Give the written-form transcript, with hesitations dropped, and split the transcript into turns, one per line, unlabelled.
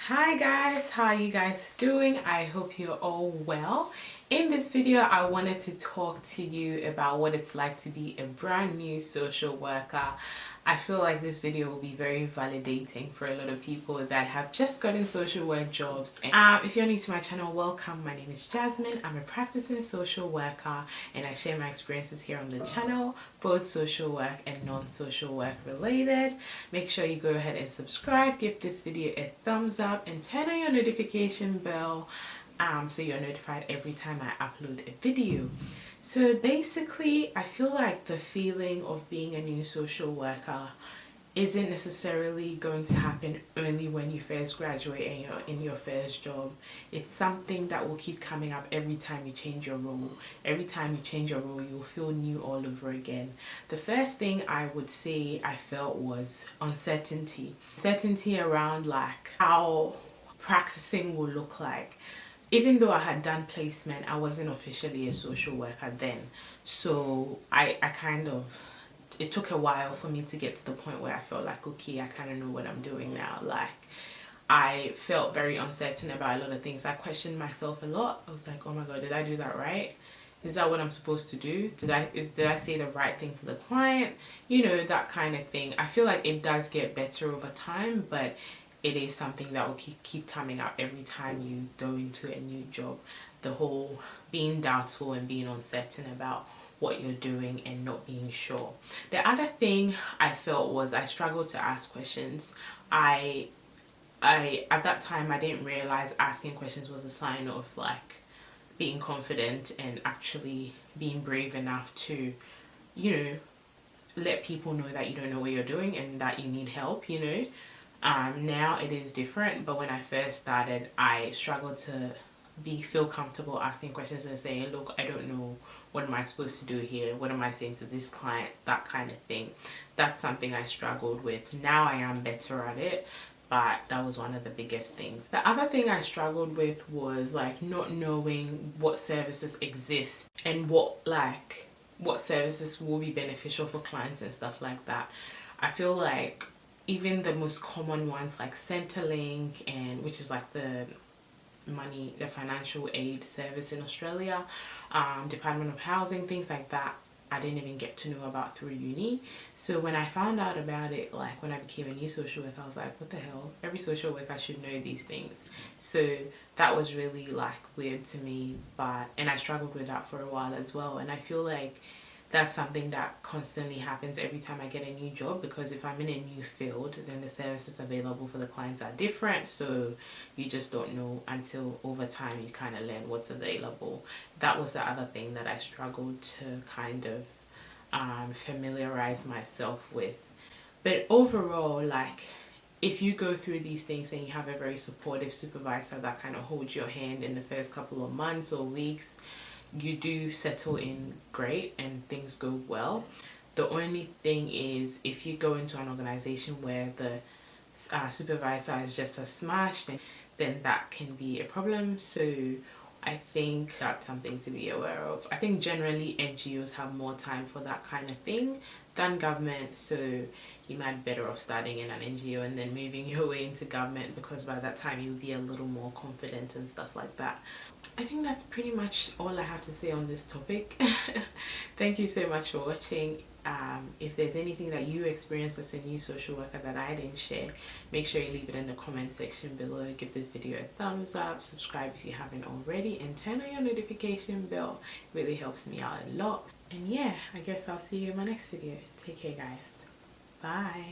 Hi guys, how are you guys doing? I hope you're all well. In this video I wanted to talk to you about what it's like to be a brand new social worker. I feel like this video will be very validating for a lot of people that have just gotten social work jobs. If you're new to my channel, welcome. My name is Jasmine. I'm a practicing social worker and I share my experiences here on the channel, both social work and non-social work related. Make sure you go ahead and subscribe, give this video a thumbs up and turn on your notification bell so you're notified every time I upload a video. So basically, I feel like the feeling of being a new social worker isn't necessarily going to happen only when you first graduate and you're in your first job. It's something that will keep coming up every time you change your role. Every time you change your role, you'll feel new all over again. The first thing I would say I felt was uncertainty. Uncertainty around like how practicing will look like. Even though I had done placement, I wasn't officially a social worker then. So I kind of, it took a while for me to get to the point where I felt like, okay, I kind of know what I'm doing now. Like, I felt very uncertain about a lot of things. I questioned myself a lot. I was like, oh my God, did I do that right? Is that what I'm supposed to do? Did I say the right thing to the client? You know, that kind of thing. I feel like it does get better over time, but it is something that will keep coming up every time you go into a new job. The whole being doubtful and being uncertain about what you're doing and not being sure. The other thing I felt was I struggled to ask questions. I at that time I didn't realize asking questions was a sign of like being confident and actually being brave enough to, you know, let people know that you don't know what you're doing and that you need help, you know. Now it is different, but when I first started, I struggled to feel comfortable asking questions and saying, look, I don't know, what am I supposed to do here? What am I saying to this client? That kind of thing. That's something I struggled with. Now I am better at it, but that was one of the biggest things. The other thing I struggled with was like not knowing what services exist and what services will be beneficial for clients and stuff like that. I feel like even the most common ones like Centrelink, and which is like the financial aid service in Australia, Department of Housing, things like that, I didn't even get to know about through uni. So when I found out about it, like when I became a new social worker, I was like, what the hell, every social worker should know these things. So that was really like weird to me, and I struggled with that for a while as well. And I feel like that's something that constantly happens every time I get a new job, because if I'm in a new field, then the services available for the clients are different, so you just don't know until over time you kind of learn what's available. That was the other thing that I struggled to kind of familiarize myself with. But overall, like, if you go through these things and you have a very supportive supervisor that kind of holds your hand in the first couple of months or weeks, you do settle in great and things go well. The only thing is, if you go into an organization where the supervisor is just a smash, then that can be a problem. So I think that's something to be aware of. I think generally NGOs have more time for that kind of thing than government, so you might be better off starting in an NGO and then moving your way into government, because by that time you'll be a little more confident and stuff like that. I think that's pretty much all I have to say on this topic. Thank you so much for watching. If there's anything that you experienced as a new social worker that I didn't share, make sure you leave it in the comment section below. Give this video a thumbs up, subscribe if you haven't already, and turn on your notification bell. It really helps me out a lot. And yeah, I guess I'll see you in my next video. Take care, guys. Bye.